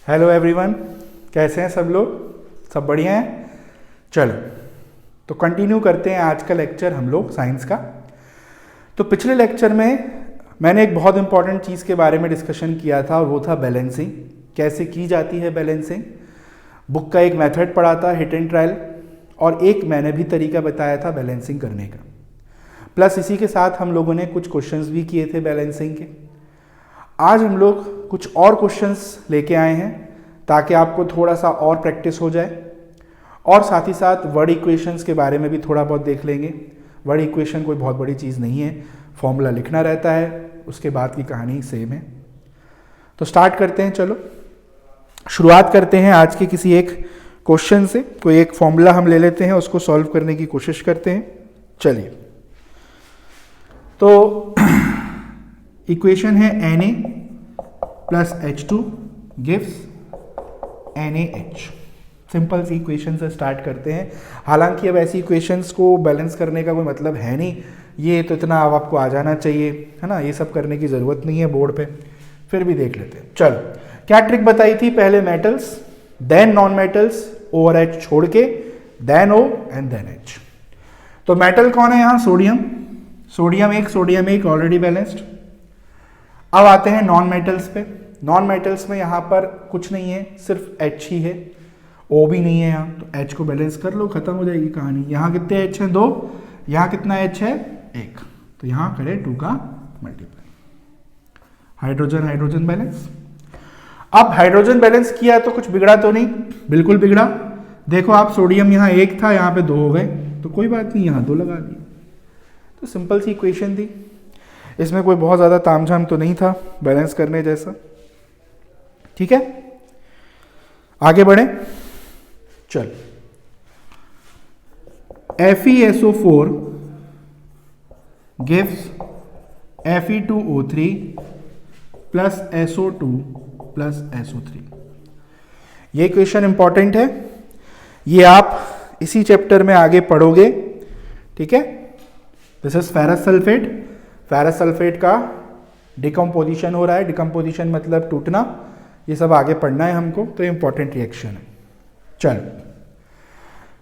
Hello everyone, कैसे हैं सब लोग? सब बढ़िया हैं। चलो तो कंटिन्यू करते हैं आज का लेक्चर हम लोग साइंस का। तो पिछले लेक्चर में मैंने एक बहुत इंपॉर्टेंट चीज़ के बारे में डिस्कशन किया था और वो था बैलेंसिंग। कैसे की जाती है बैलेंसिंग। बुक का एक मेथड पढ़ा था, हिट एंड ट्रायल, और एक मैंने भी तरीका बताया था बैलेंसिंग करने का। प्लस इसी के साथ हम लोगों ने कुछ क्वेश्चंस भी किए थे बैलेंसिंग के। आज हम लोग कुछ और क्वेश्चंस लेके आए हैं ताकि आपको थोड़ा सा और प्रैक्टिस हो जाए, और साथ ही साथ वर्ड इक्वेशंस के बारे में भी थोड़ा बहुत देख लेंगे। वर्ड इक्वेशन कोई बहुत बड़ी चीज़ नहीं है, फॉर्मूला लिखना रहता है, उसके बाद की कहानी सेम है। तो स्टार्ट करते हैं। चलो शुरुआत करते हैं आज के किसी एक क्वेश्चन से। कोई एक फॉर्मूला हम ले लेते हैं, उसको सॉल्व करने की कोशिश करते हैं। चलिए, तो इक्वेशन है Na plus H2 gives NaH। Simple सी इक्वेशन से स्टार्ट करते हैं। हालांकि अब ऐसी इक्वेशंस को बैलेंस करने का कोई मतलब है नहीं, ये तो इतना अब आपको आ जाना चाहिए, है ना। ये सब करने की ज़रूरत नहीं है बोर्ड पे, फिर भी देख लेते हैं। चलो, क्या ट्रिक बताई थी? पहले metals, then non metals, O और H छोड़ के, then O and then H। तो मेटल कौन है यहाँ? सोडियम। सोडियम एक ऑलरेडी बैलेंस्ड। अब आते हैं नॉन मेटल्स पे। नॉन मेटल्स में यहाँ पर कुछ नहीं है, सिर्फ H ही है, O भी नहीं है यहाँ। तो H को बैलेंस कर लो, खत्म हो जाएगी कहानी। यहाँ कितने H हैं? 2। यहाँ कितना H है? 1। तो यहाँ करें 2 का मल्टीप्लाई। Hydrogen hydrogen balance. अब हाइड्रोजन बैलेंस किया तो कुछ बिगड़ा तो नहीं? बिल्कुल बिगड़ा। देखो आप, सोडियम यहाँ 1 था, यहाँ पे 2 हो गए, तो कोई बात नहीं, यहाँ 2 लगा दिए। तो सिंपल सी इक्वेशन थी, इसमें कोई बहुत ज़्यादा तामझाम तो नहीं था बैलेंस करने जैसा। ठीक है, आगे बढ़े। चल, FeSO4 gives Fe2O3 plus SO2 plus SO3। ये इक्वेशन इंपॉर्टेंट है, ये आप इसी चैप्टर में आगे पढ़ोगे। ठीक है, this is ferrous sulphate. Ferrous sulphate का डिकम्पोजिशन हो रहा है। डिकम्पोजिशन मतलब टूटना। ये सब आगे पढ़ना है हमको, तो इंपॉर्टेंट रिएक्शन है। चलो,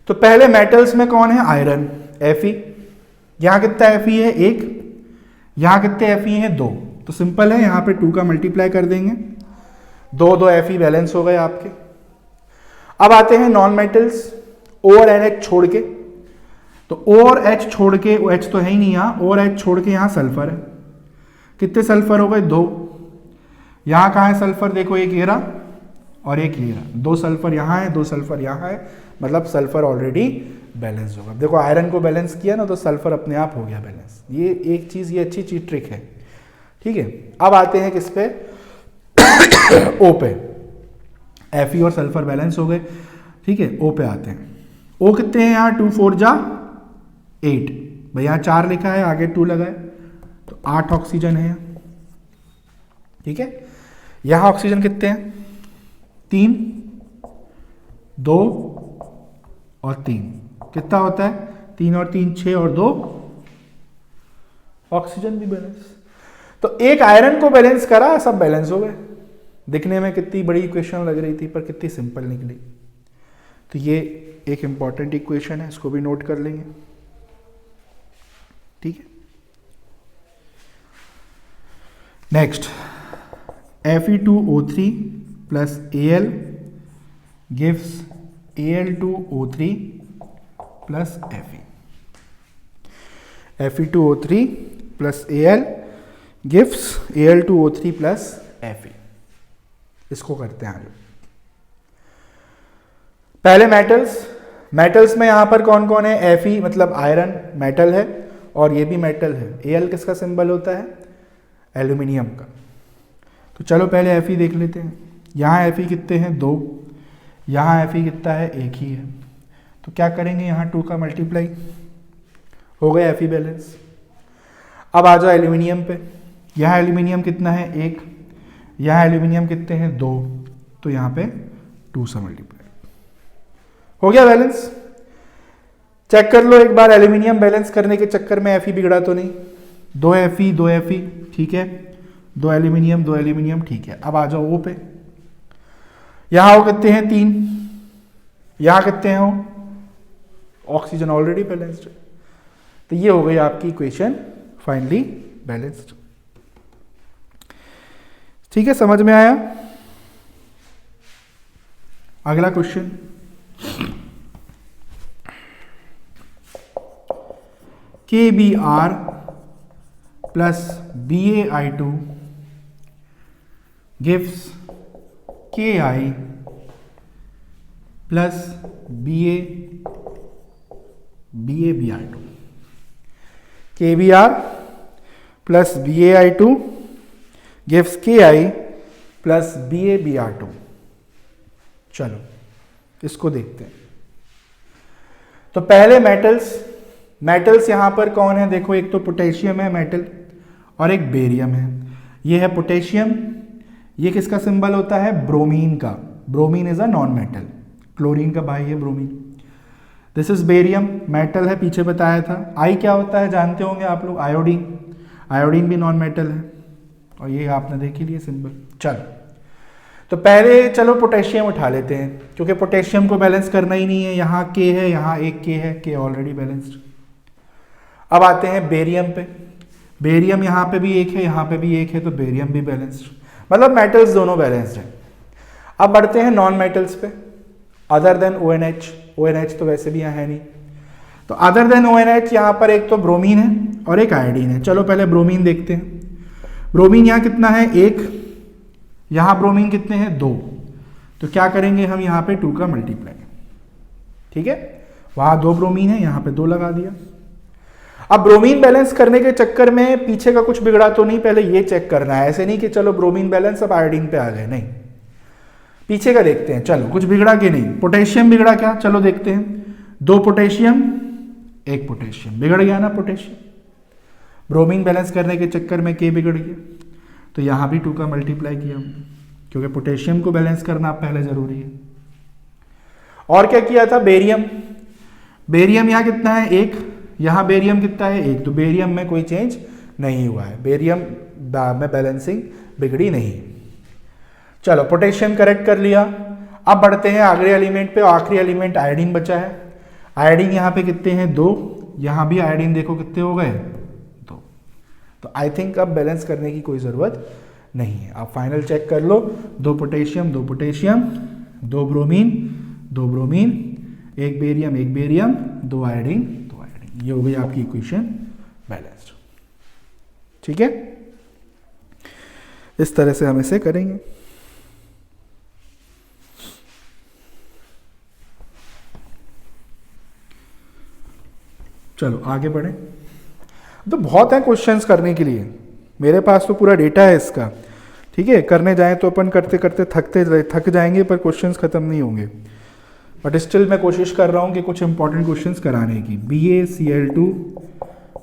तो पहले मेटल्स में कौन है? Iron, Fe। यहाँ कितना Fe है? 1। यहाँ कितने Fe हैं? 2। तो सिंपल है, यहाँ पे 2 का मल्टीप्लाई कर देंगे, 2 Fe बैलेंस हो गए आपके। अब आते हैं नॉन मेटल्स, O और NH छोड़ के। तो O और H छोड़ के, H तो है ही नहीं यहाँ, O और H छोड़ के यहाँ सल्फर है। कितने सल्फर हो गए? 2। यहाँ कहाँ है सल्फर? देखो, एक ये रहा और एक ये रहा। 2 सल्फर यहाँ है, 2 सल्फर यहाँ है, मतलब सल्फर ऑलरेडी बैलेंस होगा। देखो, आयरन को बैलेंस किया ना, तो सल्फर अपने आप हो गया बैलेंस। ये एक चीज़, ये अच्छी चीज ट्रिक है। ठीक है, अब आते हैं किस पे? O पे। Fe और सल्फर बैलेंस हो गए। ठीक है, O पे आते हैं। O कितने हैं यहाँ? 2 4 जा 8। भाई यहाँ 4 लिखा है, आगे 2 लगा है, तो 8 ऑक्सीजन है। ठीक है, यहाँ ऑक्सीजन कितने हैं? 3, 2 और 3। कितना होता है? 3 और 3 6 और 2 ऑक्सीजन भी बैलेंस। तो एक आयरन को बैलेंस करा, सब बैलेंस हो गए। दिखने में कितनी बड़ी इक्वेशन लग रही थी, पर कितनी सिंपल निकली। तो ये एक इंपॉर्टेंट इक्वेशन है, इसको भी नोट कर लेंगे। ठीक है, next, Fe2O3 plus Al gives Al2O3 plus Fe। Fe2O3 plus Al gives Al2O3 plus Fe। इसको करते हैं आगे। पहले मेटल्स में यहां पर कौन कौन है? Fe मतलब आयरन मेटल है, और ये भी मेटल है। Al किसका सिंबल होता है? एल्यूमिनियम का। तो चलो पहले Fe देख लेते हैं। यहाँ Fe कितने हैं? 2। यहाँ Fe कितना है? 1 ही है। तो क्या करेंगे, यहाँ 2 का मल्टीप्लाई हो गया, Fe बैलेंस। अब आ जाओ एल्यूमिनियम पे। यहाँ एल्यूमिनियम कितना है? 1। यहाँ एल्यूमिनियम कितने हैं? 2। तो यहाँ पे 2 से मल्टीप्लाई हो गया बैलेंस। चेक कर लो एक बार, एल्यूमिनियम बैलेंस करने के चक्कर में Fe बिगड़ा तो नहीं? 2 Fe, ठीक है, 2 एल्यूमिनियम, ठीक है। अब आ जाओ O पे। यहां वो कितने हैं 3, यहां कितने हैं वो, ऑक्सीजन ऑलरेडी बैलेंस्ड है। तो ये हो गई आपकी इक्वेशन फाइनली बैलेंस्ड। ठीक है, समझ में आया। अगला question, KBr plus BaI2 gives Ki plus BaBr2। KBr plus BaI2 gives Ki plus BaBr2। चलो इसको देखते हैं। तो पहले मेटल्स यहां पर कौन है, देखो एक तो पोटेशियम है मेटल और एक बेरियम है। ये है पोटेशियम, ये किसका सिंबल होता है, ब्रोमीन का। Bromine is a non metal, chlorine का भाई है bromine. This is barium, metal है, पीछे बताया था। आई क्या होता है जानते होंगे आप लोग, आयोडीन। आयोडीन भी नॉन मेटल है और ये आपने देख ही लिया सिंबल। चलो तो पहले चलो पोटेशियम उठा लेते हैं, क्योंकि पोटेशियम को बैलेंस करना ही नहीं है। यहाँ के है, यहाँ एक के है, के ऑलरेडी बैलेंस्ड। अब आते हैं बेरियम पे। बेरियम यहाँ पे भी एक है, यहाँ पे भी एक है, तो बेरियम भी बैलेंस्ड, मतलब मेटल्स दोनों बैलेंस्ड है। अब बढ़ते हैं नॉन मेटल्स पे, अदर देन ONH। ONH तो वैसे भी यहाँ है नहीं, तो अदर देन ONH यहाँ पर एक तो ब्रोमीन है और एक आयोडीन है। चलो पहले ब्रोमीन देखते हैं। ब्रोमीन यहाँ कितना है, 1, यहाँ ब्रोमीन कितने हैं, 2। तो क्या करेंगे हम, यहाँ पे 2 का मल्टीप्लाई। ठीक है, वहाँ 2 ब्रोमीन है, यहाँ पे 2 लगा दिया। अब ब्रोमीन बैलेंस करने के चक्कर में पीछे का कुछ बिगड़ा तो नहीं, पहले ये चेक करना है। ऐसे नहीं कि चलो ब्रोमीन बैलेंस अब आयोडीन पे आ गए, नहीं, पीछे का देखते हैं। चलो कुछ बिगड़ा कि नहीं, पोटेशियम बिगड़ा क्या, चलो देखते हैं। 2 पोटेशियम 1 पोटेशियम, बिगड़ गया ना पोटेशियम। ब्रोमीन बैलेंस करने के चक्कर में के बिगड़ गया, तो यहां भी 2 का मल्टीप्लाई किया, क्योंकि पोटेशियम को बैलेंस करना पहले जरूरी है। और क्या किया था, बेरियम। बेरियम यहाँ कितना है, 1, यहाँ बेरियम कितना है, 1। तो बेरियम में कोई चेंज नहीं हुआ है, बेरियम में बैलेंसिंग बिगड़ी नहीं। चलो पोटेशियम करेक्ट कर लिया। अब बढ़ते हैं अगले एलिमेंट पे, आखिरी एलिमेंट आयोडीन बचा है। आयोडीन यहाँ पे कितने हैं, 2। यहाँ भी आयोडीन देखो कितने हो गए, 2। तो आई थिंक अब बैलेंस करने की कोई ज़रूरत नहीं है। आप फाइनल चेक कर लो, 2 potassium 2 potassium, 2 bromine 2 bromine, 1 barium 1 barium, 2 iodine 2 iodine. ये हो गई आपकी इक्वेशन बैलेंस्ड। ठीक है, इस तरह से हम इसे करेंगे। चलो आगे बढ़ें। तो बहुत है क्वेश्चंस करने के लिए, मेरे पास तो पूरा डेटा है इसका। ठीक है, करने जाएं तो अपन करते करते थक जाएंगे, पर क्वेश्चंस खत्म नहीं होंगे। बट स्टिल मैं कोशिश कर रहा हूँ कि कुछ इंपॉर्टेंट क्वेश्चंस कराने की। BaCl2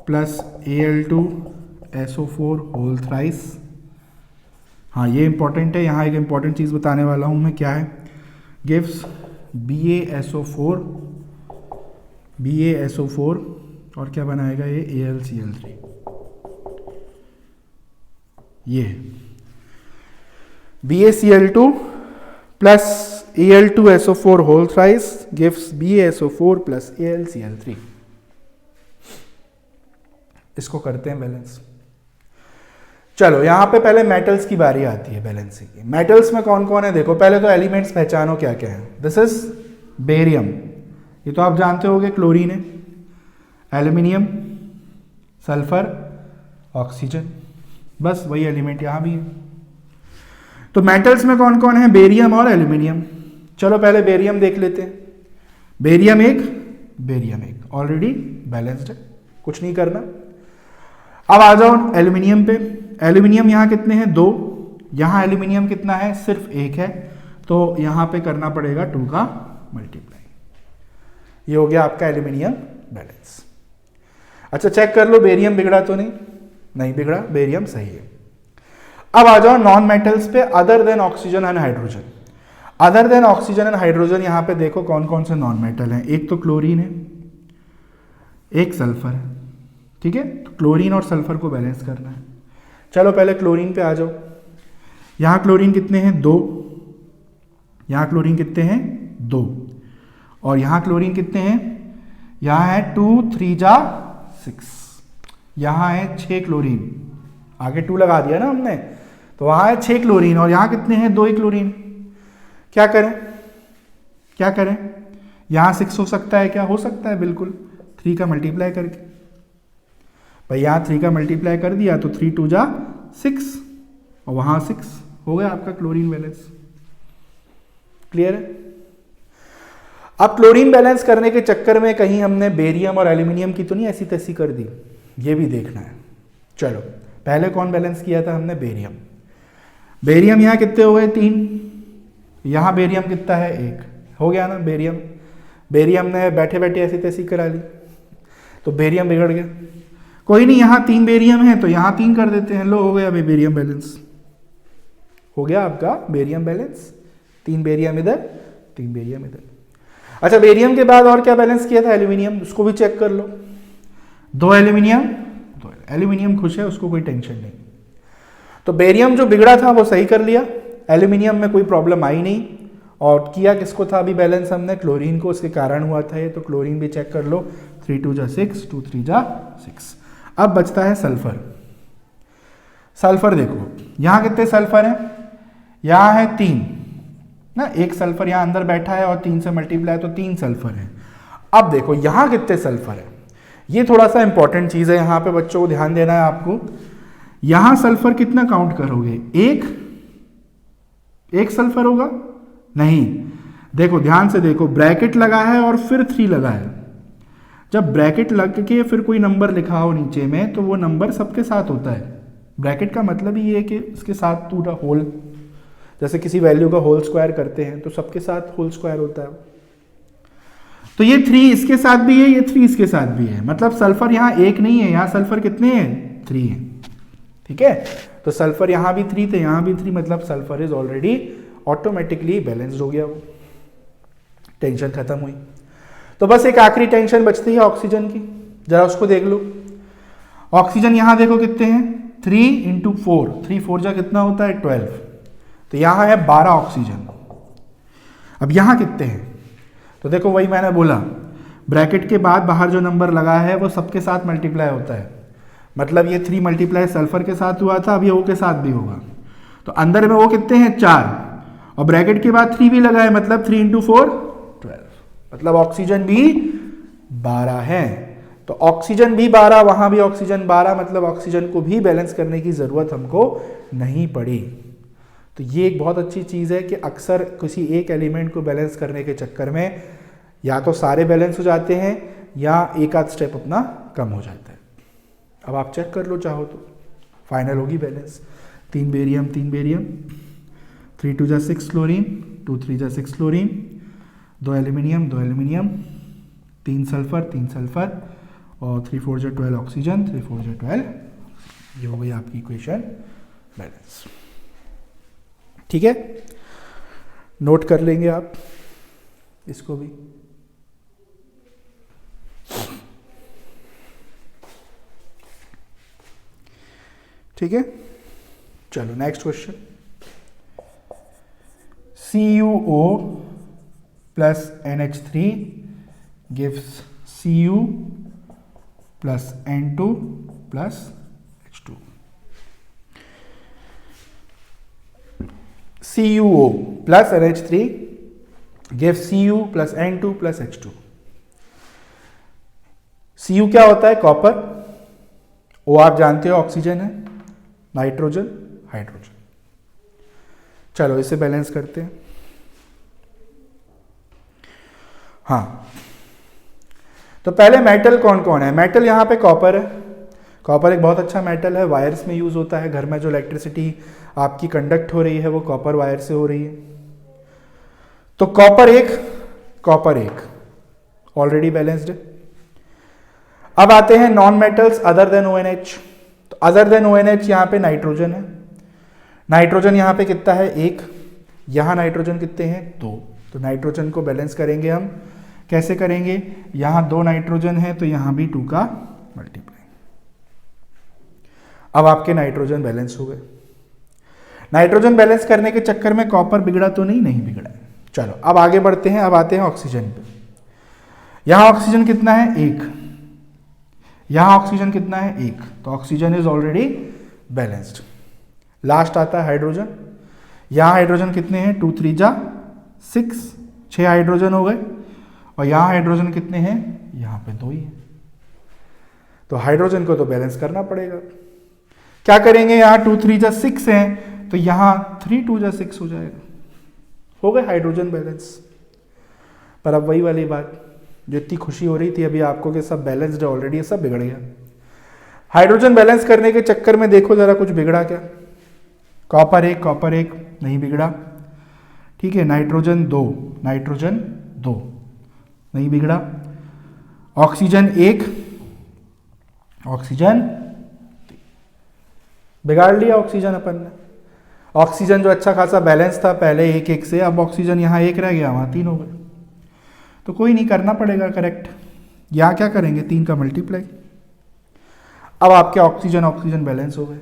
plus Al2SO4 whole thrice. हाँ ये इंपॉर्टेंट है, यहाँ एक इंपॉर्टेंट चीज़ बताने वाला हूँ मैं, क्या है, गिव्स BaSO4 और क्या बनाएगा ये, AlCl3। ये BaCl2 plus Al2SO4 whole thrice gives BaSO4 plus AlCl3। इसको करते हैं बैलेंस। चलो यहां पे पहले मेटल्स की बारी आती है बैलेंसिंग की। मेटल्स में कौन कौन है देखो, पहले तो एलिमेंट्स पहचानो क्या क्या है। दिस इज बेरियम, ये तो आप जानते होंगे क्लोरीन है, एल्यूमिनियम, सल्फर, ऑक्सीजन, बस वही एलिमेंट यहां भी है। तो मेटल्स में कौन कौन है, बेरियम और एल्यूमिनियम। चलो पहले बेरियम देख लेते हैं। बेरियम एक ऑलरेडी बैलेंस्ड है, कुछ नहीं करना। अब आ जाओ एल्यूमिनियम पे। एल्यूमिनियम यहां कितने हैं, 2। यहां एल्यूमिनियम कितना है, सिर्फ 1 है, तो यहां पे करना पड़ेगा 2 का मल्टीप्लाई। ये हो गया आपका एल्यूमिनियम बैलेंस। अच्छा चेक कर लो बेरियम बिगड़ा तो नहीं बिगड़ा, बेरियम सही है। अब आ जाओ नॉन मेटल्स पे, other than oxygen and hydrogen. Other than oxygen and hydrogen यहां पे देखो कौन कौन से नॉन मेटल हैं। एक तो क्लोरीन है, एक सल्फर है। ठीक है, तो क्लोरीन और सल्फर को बैलेंस करना है। चलो पहले क्लोरीन पे आ जाओ। यहां क्लोरीन कितने हैं, 2। यहाँ क्लोरीन कितने हैं 2, और यहाँ क्लोरीन कितने हैं, यहाँ है 2 3 जा 6, यहाँ है 6 क्लोरीन, आगे 2 लगा दिया ना हमने, तो वहाँ है 6 क्लोरीन और यहाँ कितने हैं 2 ही क्लोरीन। क्या करें, क्या करें, यहाँ 6 हो सकता है क्या, हो सकता है बिल्कुल, 3 का मल्टीप्लाई करके, भाई यहाँ 3 का मल्टीप्लाई कर दिया तो 3 2 जा 6 और वहाँ 6, हो गया आपका क्लोरीन बैलेंस। क्लियर है। अब क्लोरीन बैलेंस करने के चक्कर में कहीं हमने बेरियम और एल्यूमिनियम की तो नहीं ऐसी तैसी कर दी, ये भी देखना है। चलो पहले कौन बैलेंस किया था हमने, बेरियम। बेरियम यहाँ कितने हो गए 3, यहाँ बेरियम कितना है 1, हो गया ना बेरियम, बेरियम ने बैठे बैठे ऐसी तैसी करा ली तो बेरियम बिगड़ गया। कोई नहीं, यहाँ 3 बेरियम है तो यहाँ 3 कर देते हैं, लो हो गया अभी बेरियम बैलेंस, हो गया आपका बेरियम बैलेंस, 3 बेरियम इधर 3 बेरियम इधर। अच्छा बेरियम के बाद और क्या बैलेंस किया था, एल्यूमिनियम, उसको भी चेक कर लो, 2 एल्यूमिनियम, 2 एल्यूमिनियम खुश है, उसको कोई टेंशन नहीं। तो बेरियम जो बिगड़ा था वो सही कर लिया, एल्यूमिनियम में कोई प्रॉब्लम आई नहीं, और किया किसको था अभी बैलेंस हमने, क्लोरीन को, उसके कारण हुआ था ये, तो क्लोरीन भी चेक कर लो, 3 2 जा 6 2 3 जा 6। अब बचता है सल्फर। सल्फर देखो यहाँ कितने सल्फर हैं, यहाँ है 3 ना, एक सल्फर यहाँ अंदर बैठा है और 3 से मल्टीप्लाई तो 3 सल्फर है। अब देखो यहाँ कितने सल्फर है, ये थोड़ा सा इंपॉर्टेंट चीज है, यहाँ पे बच्चों को ध्यान देना है आपको। यहाँ सल्फर कितना काउंट करोगे, एक सल्फर होगा नहीं, देखो ध्यान से देखो, ब्रैकेट लगा है और फिर 3 लगा है, जब ब्रैकेट लग के फिर कोई नंबर लिखा हो नीचे में तो वो नंबर सबके साथ होता है। ब्रैकेट का मतलब ही ये है कि इसके साथ पूरा होल, जैसे किसी वैल्यू का होल स्क्वायर करते हैं तो सबके साथ होल स्क्वायर होता है। तो ये 3 इसके साथ भी है, ये 3 इसके साथ भी है, मतलब सल्फर यहाँ 1 नहीं है, यहाँ सल्फर कितने हैं 3 है, ठीक है। तो सल्फर यहाँ भी 3 थे, यहाँ भी 3, मतलब sulphur is already automatically balanced हो गया, वो टेंशन खत्म हुई। तो बस एक आखिरी टेंशन बचती है ऑक्सीजन की, जरा उसको देख लो। ऑक्सीजन यहाँ देखो कितने हैं, 3 × 4, 3 4 जा कितना होता है 12, तो यहाँ है 12 ऑक्सीजन। अब यहाँ कितने हैं, तो देखो वही मैंने बोला, ब्रैकेट के बाद बाहर जो नंबर लगा है वो सबके साथ मल्टीप्लाई होता है, मतलब ये 3 मल्टीप्लाई सल्फर के साथ हुआ था, अब ये O के साथ भी होगा, तो अंदर में वो कितने हैं 4, और ब्रैकेट के बाद 3 भी लगा है, मतलब 3 × 4 12, मतलब ऑक्सीजन भी 12 है। तो ऑक्सीजन भी 12, वहां भी ऑक्सीजन 12, मतलब ऑक्सीजन को भी बैलेंस करने की जरूरत हमको नहीं पड़ी। तो ये एक बहुत अच्छी चीज़ है कि अक्सर किसी एक एलिमेंट को बैलेंस करने के चक्कर में या तो सारे बैलेंस हो जाते हैं या एक आध स्टेप अपना कम हो जाता है। अब आप चेक कर लो चाहो तो, फाइनल होगी बैलेंस, 3 बेरियम 3 बेरियम, 3 2 जा 6 क्लोरीन, 2 3 जा 6 chlorine, 2 aluminium 2 aluminium, 3 sulphur 3 sulphur, और 3 4 जा 12 ऑक्सीजन, 3 4 जा 12, ये हो गई आपकी इक्वेशन बैलेंस। ठीक है, नोट कर लेंगे आप इसको भी। ठीक है, चलो next question. CuO plus NH3 gives Cu plus N2 plus H2. CuO plus NH3 gives Cu plus N2 plus H2. Cu क्या होता है, कॉपर, O आप जानते हो ऑक्सीजन है, नाइट्रोजन हाइड्रोजन। चलो इसे बैलेंस करते हैं। हाँ, तो पहले मेटल कौन कौन है, मेटल यहाँ पे कॉपर है, कॉपर एक बहुत अच्छा मेटल है, वायर्स में यूज होता है, घर में जो इलेक्ट्रिसिटी आपकी कंडक्ट हो रही है वो कॉपर वायर से हो रही है। तो कॉपर एक ऑलरेडी बैलेंस्ड है। अब आते हैं non metals other than ONH। तो अदर देन ONH यहाँ पे नाइट्रोजन है, नाइट्रोजन यहाँ पे कितना है 1, यहाँ नाइट्रोजन कितने हैं 2, तो नाइट्रोजन को बैलेंस करेंगे हम, कैसे करेंगे, यहाँ 2 नाइट्रोजन है तो यहाँ भी 2 का मल्टीप्लाई। अब आपके नाइट्रोजन बैलेंस हो गए। नाइट्रोजन बैलेंस करने के चक्कर में कॉपर बिगड़ा तो नहीं बिगड़ा है, चलो अब आगे बढ़ते हैं, अब आते हैं ऑक्सीजन पे। यहां ऑक्सीजन कितना है? 1। यहां ऑक्सीजन कितना है? 1। तो oxygen is already balanced. Last आता है हाइड्रोजन। यहां हाइड्रोजन कितने हैं? 2 3 जा 6, 6 हाइड्रोजन हो गए। और यहां हाइड्रोजन कितने हैं? यहां पे 2 ही है। तो हाइड्रोजन को तो बैलेंस करना पड़ेगा। क्या करेंगे? यहां 2 3 जा 6 है, तो यहां 3 2 जा 6 हो जाएगा। हो गए हाइड्रोजन बैलेंस। पर अब वही वाली बात जो इतनी खुशी हो रही थी अभी आपको कि सब बैलेंस्ड है ऑलरेडी, सब बिगड़ गया। हाइड्रोजन बैलेंस करने के चक्कर में देखो जरा कुछ बिगड़ा क्या? कॉपर 1 नहीं बिगड़ा। ठीक है, नाइट्रोजन 2 नहीं बिगड़ा। ऑक्सीजन 1 बिगाड़ लिया ऑक्सीजन अपन ने। ऑक्सीजन जो अच्छा खासा बैलेंस था पहले 1 1 से, अब ऑक्सीजन यहाँ 1 रह गया, वहाँ 3 हो गए। तो कोई नहीं, करना पड़ेगा करेक्ट। यहाँ क्या करेंगे? 3 का मल्टीप्लाई। अब आपके ऑक्सीजन बैलेंस हो गए।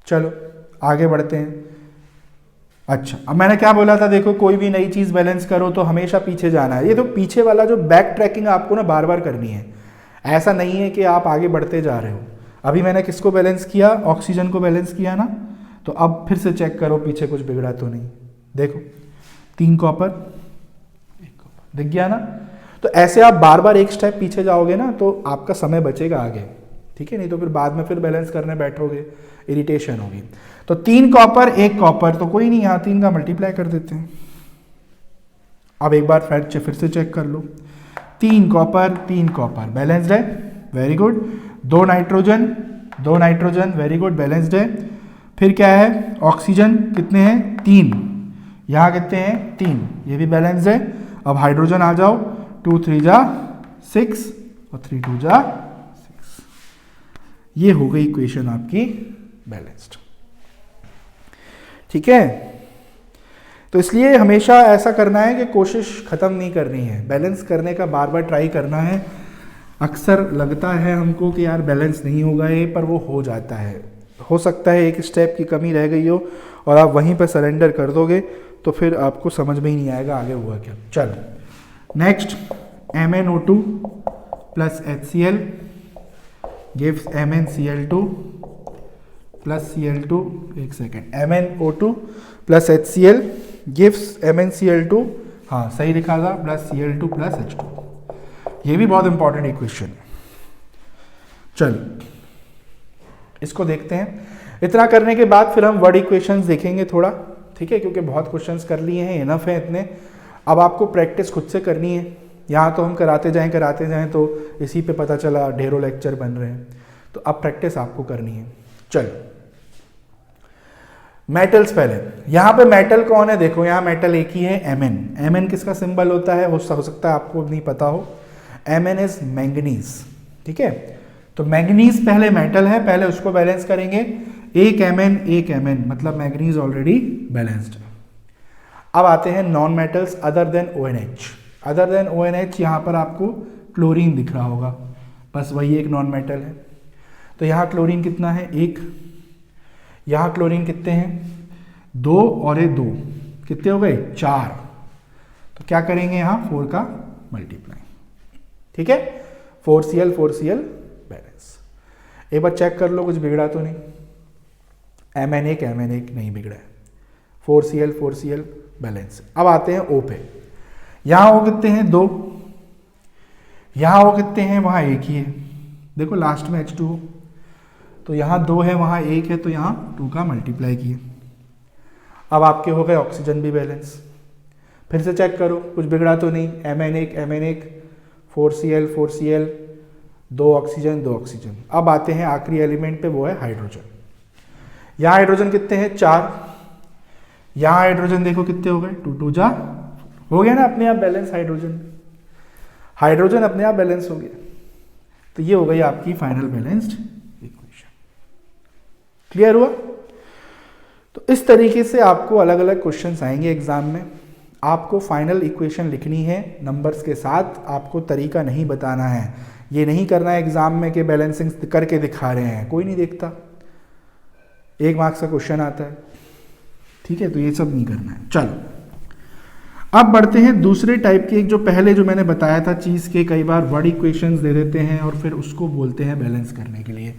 चलो आगे बढ़ते हैं। अच्छा, अब मैंने क्या बोला था? देखो कोई भी नई चीज़ बैलेंस करो तो हमेशा पीछे जाना है। ये तो पीछे वाला जो बैक ट्रैकिंग आपको ना बार बार करनी है। ऐसा नहीं है कि आप आगे बढ़ते जा रहे हो। अभी मैंने किसको बैलेंस किया? ऑक्सीजन को बैलेंस किया ना। तो अब फिर से चेक करो पीछे कुछ बिगड़ा तो नहीं। देखो 3 कॉपर 1 कॉपर, दिख गया ना। तो ऐसे आप बार बार एक स्टेप पीछे जाओगे ना तो आपका समय बचेगा आगे। ठीक है, नहीं तो फिर बाद में फिर बैलेंस करने बैठोगे, इरिटेशन होगी। तो 3 कॉपर 1 कॉपर, तो कोई नहीं, यहाँ 3 का मल्टीप्लाई कर देते हैं। अब एक बार फिर से चेक कर लो। 3 कॉपर बैलेंस्ड है, very good. 2 nitrogen very good, balanced है। फिर क्या है? ऑक्सीजन कितने हैं? 3। यहाँ कितने हैं? 3, ये भी बैलेंस्ड है। अब हाइड्रोजन आ जाओ, 2 3 जा 6 और 3 2 जा 6। ये हो गई इक्वेशन आपकी बैलेंस्ड। ठीक है, तो इसलिए हमेशा ऐसा करना है कि कोशिश खत्म नहीं करनी है, बैलेंस करने का बार बार ट्राई करना है। अक्सर लगता है हमको कि यार बैलेंस नहीं होगा ये, पर वो हो जाता है। हो सकता है एक स्टेप की कमी रह गई हो और आप वहीं पर सरेंडर कर दोगे तो फिर आपको समझ में ही नहीं आएगा आगे हुआ क्या। चलो next, MnO2 plus HCl gives MnCl2 plus Cl2। एक second, MnO2 plus HCl gives MnCl2, हाँ सही लिखा था, प्लस Cl2 प्लस H2। ये भी बहुत इंपॉर्टेंट इक्वेशन है। चलो इसको देखते हैं। इतना करने के बाद फिर हम वर्ड इक्वेशंस देखेंगे थोड़ा, ठीक है, क्योंकि बहुत क्वेश्चंस कर लिए हैं, इनफ है इतने। अब आपको प्रैक्टिस खुद से करनी है। यहाँ तो हम कराते जाएं तो इसी पे पता चला ढेरों लेक्चर बन रहे हैं। तो अब प्रैक्टिस आपको करनी है। चलो मेटल्स पहले, यहाँ पे मेटल कौन है? देखो यहाँ मेटल एक ही है, Mn किसका सिंबल होता है? हो सकता है आपको नहीं पता हो। Mn is manganese. ठीक है, तो मैंगनीज पहले मेटल है, पहले उसको बैलेंस करेंगे। एक Mn मतलब मैंगनीज ऑलरेडी बैलेंस्ड है। अब आते हैं non metals other than ONH। यहाँ पर आपको क्लोरीन दिख रहा होगा, बस वही एक नॉन मेटल है। तो यहाँ क्लोरीन कितना है? 1। यहाँ क्लोरीन कितने हैं? 2 और ये 2 कितने हो गए? 4। तो क्या करेंगे यहाँ? 4 का मल्टीप्लाई। ठीक है, 4Cl बैलेंस। एक बार चेक कर लो कुछ बिगड़ा तो नहीं। Mn1 नहीं बिगड़ा है। 4Cl balance. अब आते हैं O पे। यहाँ O कितने हैं? 2। यहाँ O कितने हैं? वहाँ 1 ही है। देखो लास्ट में H2O, तो यहाँ 2 है, वहाँ 1 है, तो यहाँ 2 का मल्टीप्लाई किए। अब आपके हो गए ऑक्सीजन भी बैलेंस। फिर से चेक करो कुछ बिगड़ा तो नहीं। Mn1 4Cl 2 oxygen. अब आते हैं आखिरी एलिमेंट पे, वो है हाइड्रोजन। यहाँ हाइड्रोजन कितने हैं? 4। यहाँ हाइड्रोजन देखो कितने हो गए? 2 2 जा हो गया ना अपने आप बैलेंस। हाइड्रोजन अपने आप बैलेंस हो गया। तो ये हो गई आपकी फाइनल बैलेंस्ड इक्वेशन। क्लियर हुआ? तो इस तरीके से आपको अलग अलग क्वेश्चंस आएंगे एग्जाम में। आपको फाइनल इक्वेशन लिखनी है नंबर्स के साथ, आपको तरीका नहीं बताना है। ये नहीं करना है एग्जाम में कि बैलेंसिंग करके दिखा रहे हैं, कोई नहीं देखता। 1 मार्क्स का क्वेश्चन आता है, ठीक है, तो ये सब नहीं करना है। चलो अब बढ़ते हैं दूसरे टाइप के, एक जो पहले जो मैंने बताया था चीज़ के, कई बार वर्ड इक्वेशंस दे देते हैं और फिर उसको बोलते हैं बैलेंस करने के लिए।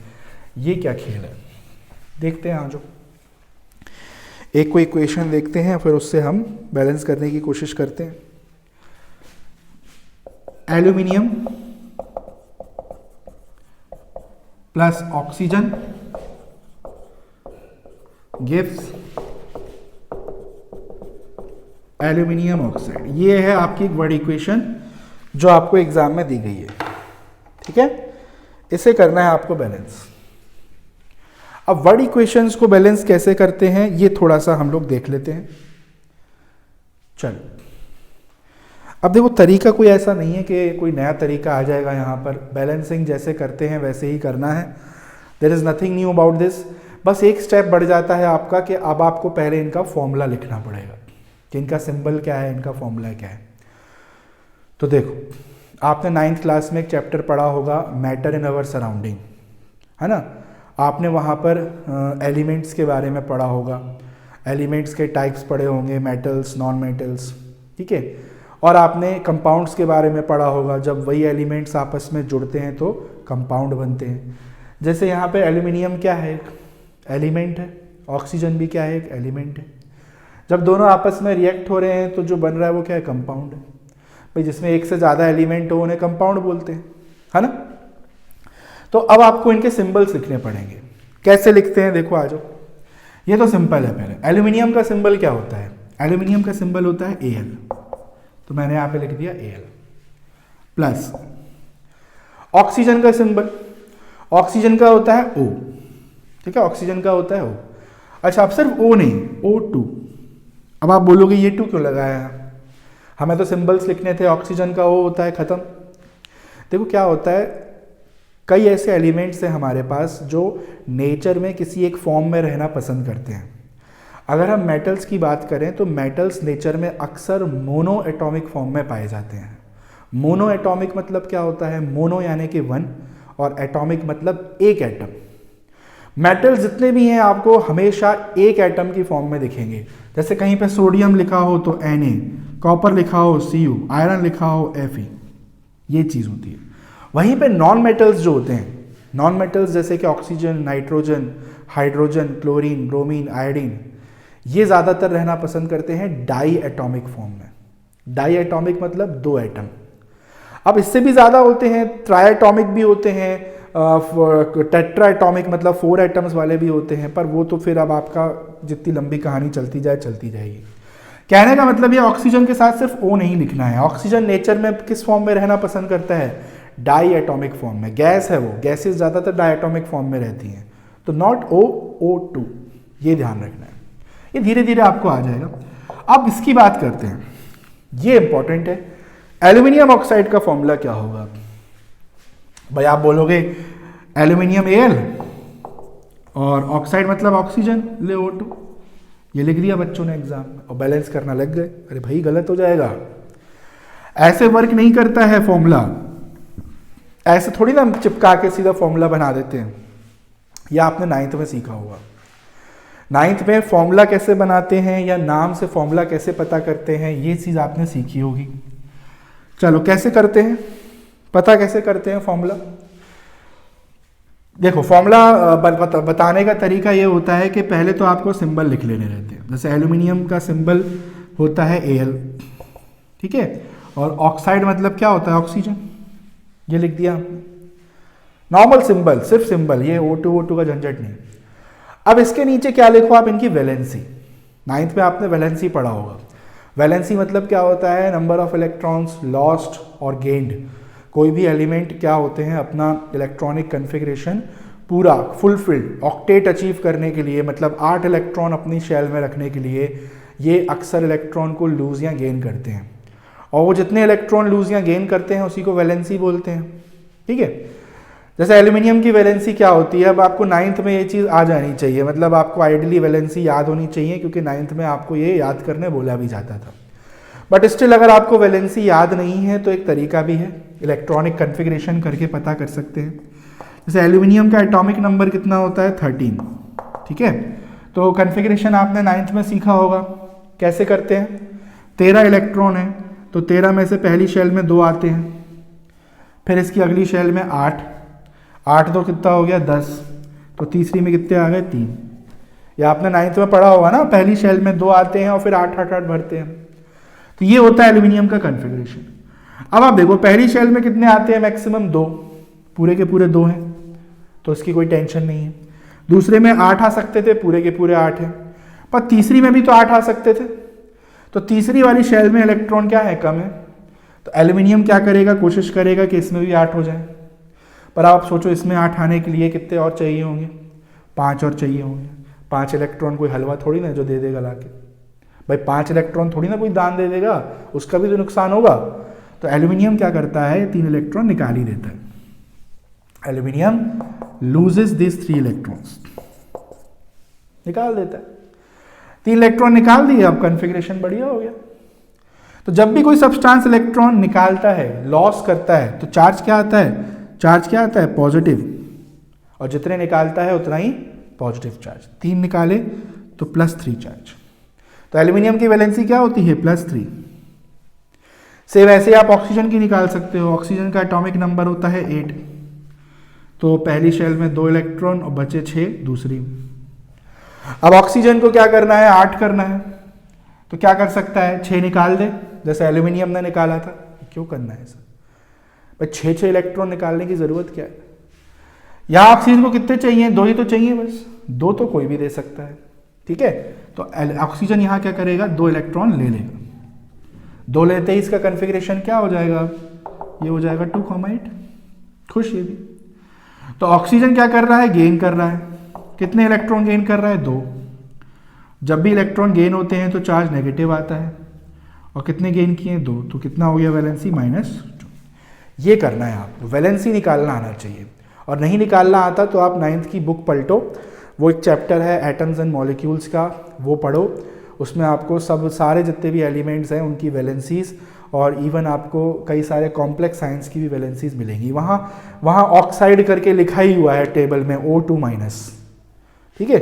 ये क्या खेल है, देखते हैं। आज एक कोई इक्वेशन देखते हैं फिर उससे हम बैलेंस करने की कोशिश करते हैं। Aluminium plus oxygen gives aluminium oxide. ये है आपकी एक वर्ड इक्वेशन जो आपको एग्जाम में दी गई है, ठीक है। इसे करना है आपको बैलेंस। अब वर्ड इक्वेशंस को बैलेंस कैसे करते हैं ये थोड़ा सा हम लोग देख लेते हैं। चलो अब देखो, तरीका कोई ऐसा नहीं है कि कोई नया तरीका आ जाएगा यहाँ पर। बैलेंसिंग जैसे करते हैं वैसे ही करना है। There is nothing new about this. बस एक स्टेप बढ़ जाता है आपका कि अब आपको पहले इनका फॉर्मूला लिखना पड़ेगा कि इनका सिंबल क्या है, इनका फॉर्मूला क्या है। तो देखो, आपने 9th क्लास में एक चैप्टर पढ़ा होगा मैटर इन अवर सराउंडिंग, है ना। आपने वहाँ पर एलिमेंट्स के बारे में पढ़ा होगा, एलिमेंट्स के टाइप्स पढ़े होंगे, मेटल्स, नॉन मेटल्स, ठीक है। और आपने कंपाउंड्स के बारे में पढ़ा होगा, जब वही एलिमेंट्स आपस में जुड़ते हैं तो कंपाउंड बनते हैं। जैसे यहाँ पे एल्यूमिनियम क्या है, एक एलिमेंट है, ऑक्सीजन भी क्या है, एक एलिमेंट है। जब दोनों आपस में रिएक्ट हो रहे हैं तो जो बन रहा है वो क्या है, कंपाउंड है। भाई जिसमें एक से ज़्यादा एलिमेंट हो उन्हें कंपाउंड बोलते हैं, है ना। तो अब आपको इनके सिंबल्स लिखने पड़ेंगे। कैसे लिखते हैं देखो, आ जाओ। ये तो सिंपल है। पहले एल्यूमिनियम का सिंबल क्या होता है, एल्यूमिनियम का सिंबल होता है Al, तो मैंने यहाँ पे लिख दिया Al। प्लस ऑक्सीजन का सिंबल, ऑक्सीजन का होता है O, ठीक है, ऑक्सीजन का होता है O। अच्छा, अब सिर्फ O नहीं, O2। अब आप बोलोगे ये 2 क्यों लगाया है, हमें तो सिंबल्स लिखने थे, ऑक्सीजन का O होता है, ख़त्म। देखो क्या होता है, कई ऐसे एलिमेंट्स हैं हमारे पास जो नेचर में किसी एक फॉर्म में रहना पसंद करते हैं। अगर हम मेटल्स की बात करें तो मेटल्स नेचर में अक्सर मोनो एटॉमिक फॉर्म में पाए जाते हैं। मोनो एटॉमिक मतलब क्या होता है, मोनो यानी कि 1 और एटॉमिक मतलब एक एटम। मेटल जितने भी हैं आपको हमेशा एक एटम की फॉर्म में दिखेंगे। जैसे कहीं पे सोडियम लिखा हो तो Na, कॉपर लिखा हो Cu, आयरन लिखा हो Fe, ये चीज़ होती है। वहीं पे नॉन मेटल्स जो होते हैं, नॉन मेटल्स जैसे कि oxygen, nitrogen, hydrogen, chlorine, bromine, iodine, ये ज़्यादातर रहना पसंद करते हैं डाई एटॉमिक फॉर्म में। डाई एटॉमिक मतलब 2 एटम। अब इससे भी ज़्यादा होते हैं, ट्राई एटॉमिक भी होते हैं, टेट्रा एटॉमिक मतलब 4 एटम्स वाले भी होते हैं, पर वो तो फिर अब आपका जितनी लंबी कहानी चलती जाए चलती जाएगी। कहने का मतलब ये ऑक्सीजन के साथ सिर्फ O नहीं लिखना है। ऑक्सीजन नेचर में किस फॉर्म में रहना पसंद करता है, डाई एटॉमिक फॉर्म में। गैस है वो, गैसेस ज़्यादातर डाई एटॉमिक फॉर्म में रहती हैं, तो नॉट O, O2, ये ध्यान रखना है। ये धीरे धीरे आपको आ जाएगा। अब इसकी बात करते हैं, ये इंपॉर्टेंट है। एल्यूमिनियम ऑक्साइड का फॉर्मूला क्या होगा भाई, आप बोलोगे एल्यूमिनियम Al और ऑक्साइड मतलब ऑक्सीजन, ले O2, ये लिख दिया बच्चों ने एग्जाम में और बैलेंस करना लग गए। अरे भाई गलत हो जाएगा, ऐसे वर्क नहीं करता है फॉर्मूला। ऐसे थोड़ी ना चिपका के सीधा फॉर्मूला बना देते हैं। यह आपने 9th में सीखा होगा। 9th में फॉर्मूला कैसे बनाते हैं या नाम से फॉर्मूला कैसे पता करते हैं, ये चीज़ आपने सीखी होगी। चलो कैसे करते हैं, पता कैसे करते हैं फॉर्मूला। देखो फॉर्मूला बताने का तरीका ये होता है कि पहले तो आपको सिंबल लिख लेने रहते हैं। जैसे एल्यूमिनियम का सिंबल होता है Al, ठीक है, और ऑक्साइड मतलब क्या होता है, ऑक्सीजन, ये लिख दिया आपने। नॉर्मल सिंबल, सिर्फ सिंबल, ये O2 का झंझट नहीं। अब इसके नीचे क्या लिखो आप, इनकी वैलेंसी। 9th में आपने वैलेंसी पढ़ा होगा। वैलेंसी मतलब क्या होता है, नंबर ऑफ इलेक्ट्रॉन्स लॉस्ट और गेन्ड। कोई भी एलिमेंट क्या होते हैं, अपना इलेक्ट्रॉनिक कन्फिग्रेशन पूरा फुलफिल्ड ऑक्टेट अचीव करने के लिए, मतलब 8 इलेक्ट्रॉन अपनी शेल में रखने के लिए, ये अक्सर इलेक्ट्रॉन को लूज या गेन करते हैं। और वो जितने इलेक्ट्रॉन लूज या गेन करते हैं उसी को वैलेंसी बोलते हैं, ठीक है। जैसे एल्यूमिनियम की वैलेंसी क्या होती है, अब आपको 9th में ये चीज़ आ जानी चाहिए, मतलब आपको आइडियली वैलेंसी याद होनी चाहिए, क्योंकि 9th में आपको ये याद करने बोला भी जाता था। बट स्टिल अगर आपको वैलेंसी याद नहीं है तो एक तरीका भी है, इलेक्ट्रॉनिक कन्फिग्रेशन करके पता कर सकते हैं। जैसे एल्यूमिनियम का एटॉमिक नंबर कितना होता है, 13, ठीक है। तो कन्फिग्रेशन आपने 9th में सीखा होगा, कैसे करते हैं। 13 इलेक्ट्रॉन है, तो 13 में से पहली शेल में 2 आते हैं, फिर इसकी अगली शेल में 8, 8 तो कितना हो गया 10, तो तीसरी में कितने आ गए 3। या आपने 9th में पढ़ा होगा ना, पहली शेल में 2 आते हैं और फिर 8 भरते हैं। तो ये होता है एल्यूमिनियम का कन्फिग्रेशन। अब आप देखो पहली शेल में कितने आते हैं, मैक्सिमम 2, पूरे के पूरे 2 हैं, तो इसकी कोई टेंशन नहीं है। दूसरे में 8 आ सकते थे, पूरे के पूरे 8 हैं, पर तीसरी में भी तो 8 आ सकते थे, तो तीसरी वाली शेल में इलेक्ट्रॉन क्या है, कम है, तो एल्यूमिनियम क्या करेगा, कोशिश करेगा कि इसमें भी 8 हो जाए। पर आप सोचो इसमें 8 आने के लिए कितने और चाहिए होंगे, 5 और चाहिए होंगे। 5 इलेक्ट्रॉन कोई हलवा थोड़ी ना जो दे देगा लाके, भाई 5 इलेक्ट्रॉन थोड़ी ना कोई दान दे देगा, उसका भी तो नुकसान होगा। तो एल्यूमिनियम क्या करता है, 3 इलेक्ट्रॉन निकाल ही देता है। एल्यूमिनियम लूजेस दिस 3 इलेक्ट्रॉन्स, निकाल देता है। 3 इलेक्ट्रॉन निकाल दिए, अब कन्फिग्रेशन बढ़िया हो गया। तो जब भी कोई सब्सटेंस इलेक्ट्रॉन निकालता है, लॉस करता है, तो चार्ज क्या आता है, चार्ज क्या आता है, पॉजिटिव, और जितने निकालता है उतना ही पॉजिटिव चार्ज। 3 निकाले तो +3 चार्ज। तो एल्यूमिनियम की वैलेंसी क्या होती है, +3। से वैसे आप ऑक्सीजन की निकाल सकते हो। ऑक्सीजन का एटॉमिक नंबर होता है 8, तो पहली शेल में 2 इलेक्ट्रॉन और बचे 6 दूसरी। अब ऑक्सीजन को क्या करना है, 8 करना है, तो क्या कर सकता है, 6 निकाल दे, जैसे एल्यूमिनियम ने निकाला था। क्यों करना है ऐसा भाई, 6 इलेक्ट्रॉन निकालने की जरूरत क्या है। यहाँ ऑक्सीजन को कितने चाहिए, 2 ही तो चाहिए बस, 2 तो कोई भी दे सकता है, ठीक है। तो ऑक्सीजन यहाँ क्या करेगा, 2 इलेक्ट्रॉन ले लेगा। 2 लेते ही इसका कन्फिग्रेशन क्या हो जाएगा, ये हो जाएगा 2,8, खुश ये भी। तो ऑक्सीजन क्या कर रहा है, गेन कर रहा है। कितने इलेक्ट्रॉन गेन कर रहा है, 2। जब भी इलेक्ट्रॉन गेन होते हैं तो चार्ज नेगेटिव आता है, और कितने गेन किए, 2, तो कितना हो गया वैलेंसी, -2। ये करना है आपको, वैलेंसी निकालना आना चाहिए। और नहीं निकालना आता तो आप 9th की बुक पलटो, वो एक चैप्टर है एटम्स एंड मॉलिक्यूल्स का, वो पढ़ो। उसमें आपको सब सारे जितने भी एलिमेंट्स हैं उनकी वैलेंसीज, और इवन आपको कई सारे कॉम्प्लेक्स साइंस की भी वैलेंसीज मिलेंगी। वहाँ ऑक्साइड करके लिखा ही हुआ है टेबल में, O2-, ठीक है।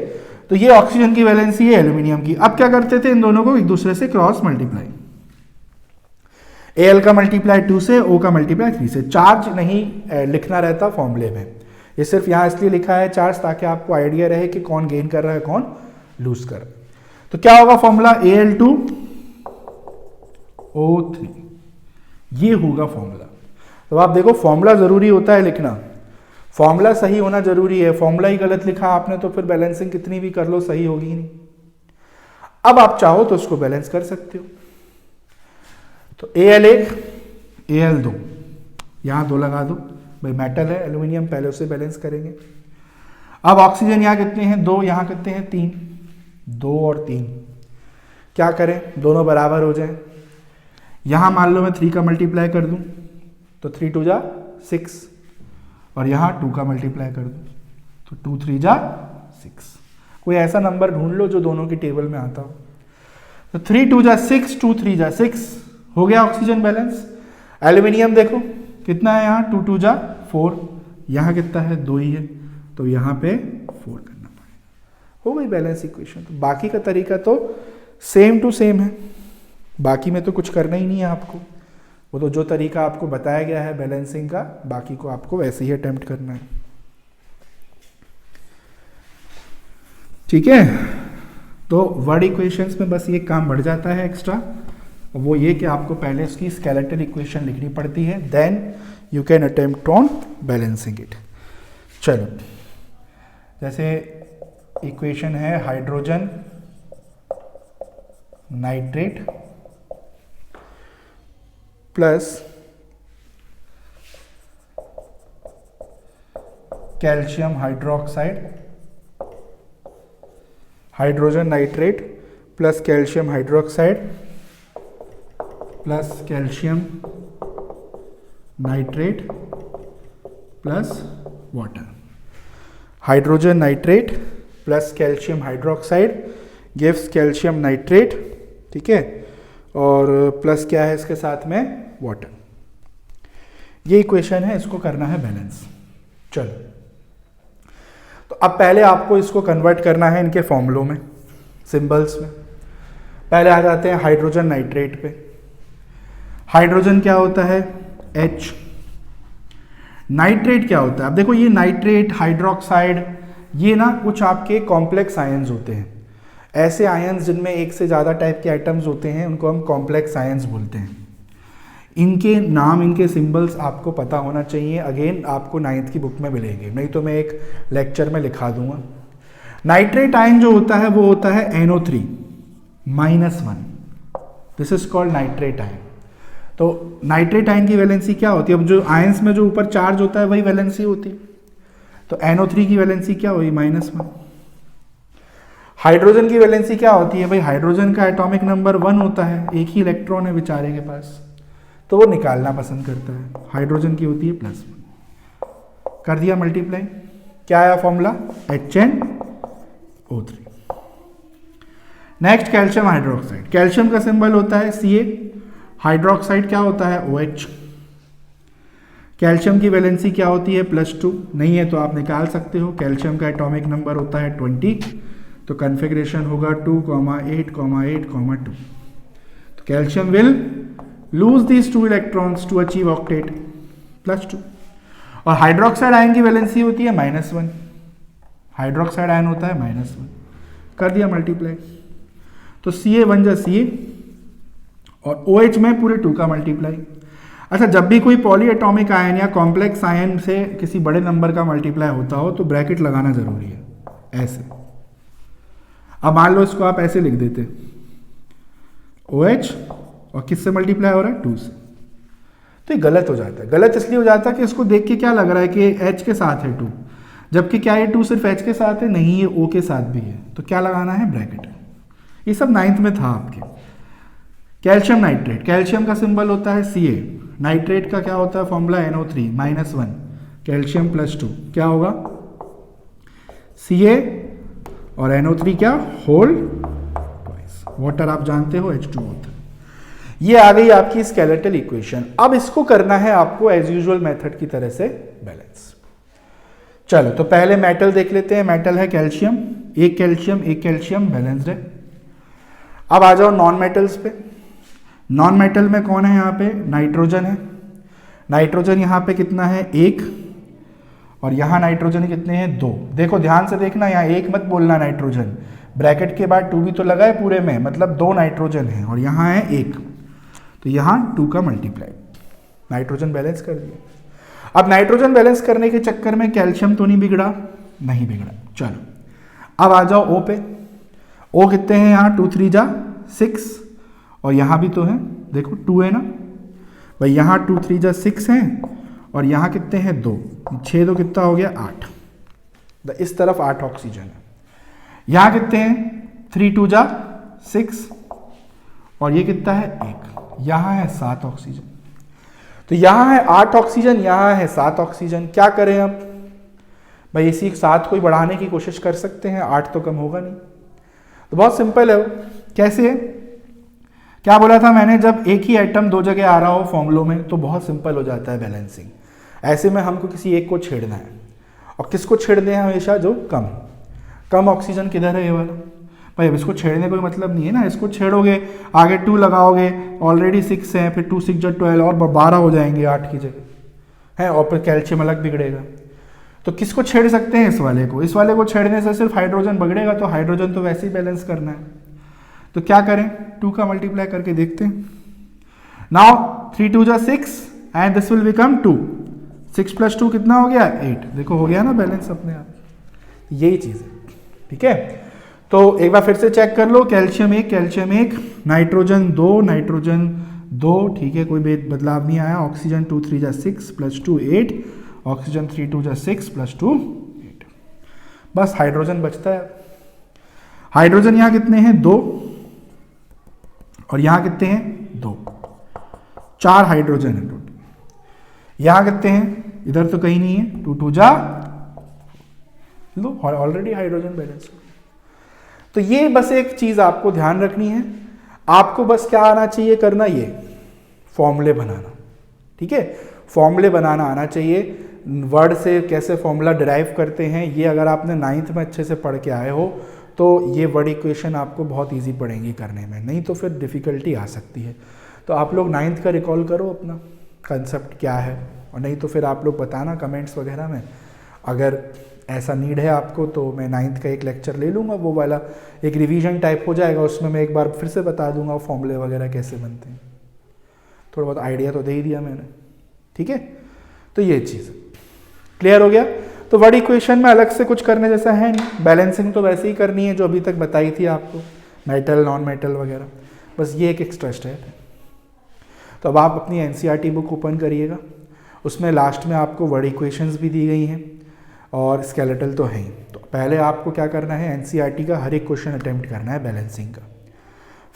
तो ये ऑक्सीजन की वैलेंसी है एल्यूमिनियम की। अब क्या करते थे, इन दोनों को एक दूसरे से क्रॉस मल्टीप्लाई, Al का मल्टीप्लाई 2 से, O का मल्टीप्लाई 3 से। चार्ज नहीं लिखना रहता फॉर्मूले में, ये सिर्फ यहाँ इसलिए लिखा है चार्ज, ताकि आपको आइडिया रहे कि कौन गेन कर रहा है कौन लूज कर रहा है। तो क्या होगा फॉर्मूला, Al2O3, ये होगा फॉर्मूला। तो आप देखो फॉर्मूला जरूरी होता है लिखना, फॉर्मूला सही होना जरूरी है। फॉर्मूला ही गलत लिखा आपने तो फिर बैलेंसिंग कितनी भी कर लो सही होगी ही नहीं। अब आप चाहो तो उसको बैलेंस कर सकते हो। तो Al1 Al2, यहां 2 लगा दो, भाई मेटल है एल्यूमिनियम, पहले उसे बैलेंस करेंगे। अब ऑक्सीजन यहाँ कितने हैं, 2, यहाँ कितने हैं 3, 2 और 3, क्या करें, दोनों बराबर हो जाए। यहाँ मान लो मैं 3 का मल्टीप्लाई कर दूं तो 3 2 जा 6, और यहाँ 2 का मल्टीप्लाई कर दूं तो 2 3 जा 6। कोई ऐसा नंबर ढूंढ लो जो दोनों की टेबल में आता हो। तो 3 2 जा 6, 2 3 जा 6, हो गया ऑक्सीजन बैलेंस। एल्यूमिनियम देखो कितना है, यहाँ 2 2 जा 4, यहाँ कितना है 2 ही है, तो यहाँ पे 4 करना पड़ेगा, हो गई बैलेंस इक्वेशन। तो बाकी का तरीका तो सेम टू सेम है, बाकी में तो कुछ करना ही नहीं है आपको, वो तो जो तरीका आपको बताया गया है बैलेंसिंग का, बाकी को आपको वैसे ही अटेम्प्ट करना है, ठीक है। तो वर्ड इक्वेशंस में बस ये काम बढ़ जाता है एक्स्ट्रा, वो ये कि आपको पहले उसकी स्केलेटल इक्वेशन लिखनी पड़ती है, then you can attempt on balancing it. चलो, जैसे इक्वेशन है hydrogen nitrate plus calcium hydroxide, hydrogen nitrate plus calcium hydroxide plus calcium nitrate plus water. Hydrogen nitrate plus calcium hydroxide gives calcium nitrate, ठीक है, और plus क्या है इसके साथ में वाटर। ये इक्वेशन है, इसको करना है बैलेंस। चलो, तो अब पहले आपको इसको कन्वर्ट करना है इनके फॉर्मूलों में, सिंबल्स में। पहले आ जाते हैं हाइड्रोजन नाइट्रेट पे। हाइड्रोजन क्या होता है? H। नाइट्रेट क्या होता है? अब देखो ये नाइट्रेट, हाइड्रोक्साइड, ये ना कुछ आपके कॉम्प्लेक्स आयंस होते हैं। ऐसे आयंस जिनमें एक से ज़्यादा टाइप के एटम्स होते हैं उनको हम कॉम्प्लेक्स आयंस बोलते हैं। इनके नाम, इनके सिंबल्स आपको पता होना चाहिए। अगेन आपको 9th की बुक में मिलेंगे, नहीं तो मैं एक लेक्चर में लिखा दूंगा। नाइट्रेट आयन जो होता है वो होता है NO3 -1। This is called nitrate ion. तो नाइट्रेट आयन की वैलेंसी क्या होती है? अब जो आयंस में जो ऊपर चार्ज होता है वही वैलेंसी होती है। तो NO3 की वैलेंसी क्या हुई? -1। हाइड्रोजन की वैलेंसी क्या होती है भाई? हाइड्रोजन का एटॉमिक नंबर 1 होता है, एक ही इलेक्ट्रॉन है बेचारे के पास, तो वो निकालना पसंद करता है। हाइड्रोजन की होती है +1। कर दिया मल्टीप्लाई, क्या आया formula? HNO3। Next calcium hydroxide. Calcium का सिंबल होता है Ca। हाइड्रोक्साइड क्या होता है? OH। कैल्शियम की वैलेंसी क्या होती है? +2। नहीं है तो आप निकाल सकते हो। कैल्शियम का एटॉमिक नंबर होता है 20, तो कन्फिग्रेशन होगा 2, 8, 8, 2। तो calcium will lose these 2 electrons to achieve octet +2। और हाइड्रोक्साइड आयन की वैलेंसी होती है -1। हाइड्रोक्साइड आयन होता है -1। कर दिया मल्टीप्लाई, तो Ca1 जा Ca और OH में पूरे 2 का मल्टीप्लाई। अच्छा, जब भी कोई पॉली एटॉमिक आयन या कॉम्प्लेक्स आयन से किसी बड़े नंबर का मल्टीप्लाई होता हो तो ब्रैकेट लगाना जरूरी है, ऐसे। अब मान लो इसको आप ऐसे लिख देते, OH और किससे मल्टीप्लाई हो रहा है? 2 से, तो ये गलत हो जाता है। गलत इसलिए हो जाता है कि इसको देख के क्या लग रहा है कि H के साथ है 2, जबकि क्या ये 2 सिर्फ H के साथ है? नहीं, ये O के साथ भी है। तो क्या लगाना है? ब्रैकेट। ये सब 9th में था आपके। कैल्शियम नाइट्रेट, कैल्शियम का सिंबल होता है Ca। नाइट्रेट का क्या होता है फॉर्मूला? NO3 -1 कैल्शियम +2, क्या होगा? Ca और NO3 क्या? Whole twice. वाटर आप जानते हो H2O3। ये आ गई आपकी स्केलेटल इक्वेशन। अब इसको करना है आपको एज यूजुअल मेथड की तरह से बैलेंस। चलो, तो पहले मेटल देख लेते हैं। मेटल है कैल्शियम, एक कैल्शियम बैलेंस्ड है। अब आ जाओ नॉन मेटल्स पे। नॉन मेटल में कौन है? यहाँ पे नाइट्रोजन है। नाइट्रोजन यहाँ पे कितना है? 1, और यहाँ नाइट्रोजन कितने हैं? 2। देखो ध्यान से देखना, यहाँ 1 मत बोलना नाइट्रोजन, ब्रैकेट के बाद 2 भी तो लगा है पूरे में, मतलब 2 नाइट्रोजन है और यहाँ है 1, तो यहाँ 2 का मल्टीप्लाई। नाइट्रोजन बैलेंस कर दिया। अब नाइट्रोजन बैलेंस करने के चक्कर में कैल्शियम तो नहीं बिगड़ा? नहीं बिगड़ा। चलो, अब आ जाओ O पे। O कितने हैं यहाँ? 2 3 जा 6, और यहाँ भी तो है, देखो 2 है ना भाई, यहाँ 2 3 जा 6 हैं, और यहाँ कितने हैं? 2, 6 2 कितना हो गया? 8। इस तरफ 8 ऑक्सीजन है। यहाँ कितने हैं? 3 2 जा 6, और ये कितना है? 1। यहाँ है 7 ऑक्सीजन। तो यहाँ है 8 ऑक्सीजन, यहाँ है 7 ऑक्सीजन। क्या करें अब भाई? इसी 7 को ही बढ़ाने की कोशिश कर सकते हैं, 8 तो कम होगा नहीं। तो बहुत सिंपल है वो। कैसे है? क्या बोला था मैंने? जब एक ही एटम 2 जगह आ रहा हो फॉर्मूलों में तो बहुत सिंपल हो जाता है बैलेंसिंग। ऐसे में हमको किसी एक को छेड़ना है, और किसको छेड़ने हैं हमेशा? जो कम ऑक्सीजन किधर है? ये वाला भाई। अब इसको छेड़ने कोई मतलब नहीं है ना, इसको छेड़ोगे आगे 2 लगाओगे, ऑलरेडी 6 है, फिर 2 6 जा 12 और 12 हो जाएंगे 8 की जगह है, और फिर कैल्शियम अलग बिगड़ेगा। तो किसको छेड़ सकते हैं? इस वाले को। इस वाले को छेड़ने से सिर्फ हाइड्रोजन बिगड़ेगा, तो हाइड्रोजन तो वैसे ही बैलेंस करना है। तो क्या करें? 2 का मल्टीप्लाई करके देखते हैं। नाउ 3 2 जा 6 एंड दिस विल बिकम 2। 6 + 2 कितना हो गया? 8। देखो हो गया ना बैलेंस अपने आप। यही चीज़ है, ठीक है। तो एक बार फिर से चेक कर लो। कैल्शियम 1, नाइट्रोजन 2, ठीक है, कोई बदलाव नहीं आया। ऑक्सीजन 2 3 जा 6 + 2 8, ऑक्सीजन 3 2 जा 6 + 2 8। बस हाइड्रोजन बचता है। हाइड्रोजन यहाँ कितने हैं? 2, और यहाँ कितने हैं? 2। 4 हाइड्रोजन है टोटल। यहाँ कितने हैं? इधर तो कहीं नहीं है। 2 2 जा लो, ऑलरेडी हाइड्रोजन बैलेंस। तो ये बस एक चीज आपको ध्यान रखनी है। आपको बस क्या आना चाहिए करना? ये फॉर्मूले बनाना, ठीक है। फॉर्मूले बनाना आना चाहिए। वर्ड से कैसे फॉर्मूला डिराइव करते हैं, ये अगर आपने 9th में अच्छे से पढ़ के आए हो तो ये वर्ड इक्वेशन आपको बहुत इजी पड़ेंगी करने में, नहीं तो फिर डिफ़िकल्टी आ सकती है। तो आप लोग 9th का रिकॉल करो अपना कंसेप्ट क्या है, और नहीं तो फिर आप लोग बताना कमेंट्स वगैरह में। अगर ऐसा नीड है आपको तो मैं 9th का एक लेक्चर ले लूँगा, वो वाला एक रिवीजन टाइप हो जाएगा, उसमें मैं एक बार फिर से बता दूंगा फॉर्मूले वगैरह कैसे बनते हैं। थोड़ा बहुत आइडिया तो दे ही दिया मैंने, ठीक है। तो ये चीज़ क्लियर हो गया। तो वर्ड इक्वेशन में अलग से कुछ करने जैसा है नहीं, बैलेंसिंग तो वैसे ही करनी है जो अभी तक बताई थी आपको, मेटल नॉन मेटल वगैरह, बस ये एक एक्स्ट्रा स्टेप है। तो अब आप अपनी एनसीईआरटी बुक ओपन करिएगा, उसमें लास्ट में आपको वर्ड इक्वेशंस भी दी गई हैं और स्केलेटल तो है ही। तो पहले आपको क्या करना है, एनसीईआरटी का हर एक क्वेश्चन अटेम्प्ट करना है बैलेंसिंग का।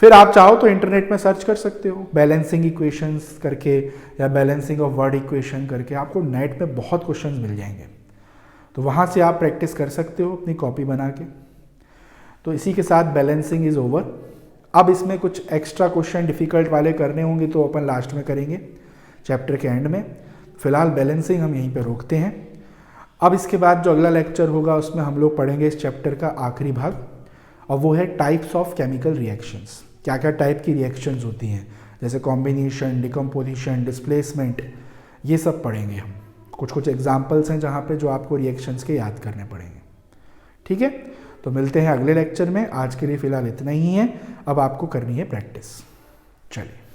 फिर आप चाहो तो इंटरनेट में सर्च कर सकते हो बैलेंसिंग इक्वेशंस करके या बैलेंसिंग ऑफ वर्ड इक्वेशन करके, आपको नेट पे बहुत क्वेश्चंस मिल जाएंगे, तो वहाँ से आप प्रैक्टिस कर सकते हो अपनी कॉपी बना के। तो इसी के साथ बैलेंसिंग इज़ ओवर। अब इसमें कुछ एक्स्ट्रा क्वेश्चन डिफ़िकल्ट वाले करने होंगे तो अपन लास्ट में करेंगे चैप्टर के एंड में। फिलहाल बैलेंसिंग हम यहीं पर रोकते हैं। अब इसके बाद जो अगला लेक्चर होगा उसमें हम लोग पढ़ेंगे इस चैप्टर का आखिरी भाग, और वो है टाइप्स ऑफ केमिकल रिएक्शंस। क्या क्या टाइप की रिएक्शंस होती हैं, जैसे कॉम्बिनेशन, डिकम्पोजिशन, डिस्प्लेसमेंट, ये सब पढ़ेंगे हम। कुछ कुछ एग्जाम्पल्स हैं जहाँ पे जो आपको रिएक्शंस के याद करने पड़ेंगे, ठीक है। तो मिलते हैं अगले लेक्चर में, आज के लिए फ़िलहाल इतना ही है। अब आपको करनी है प्रैक्टिस। चलिए।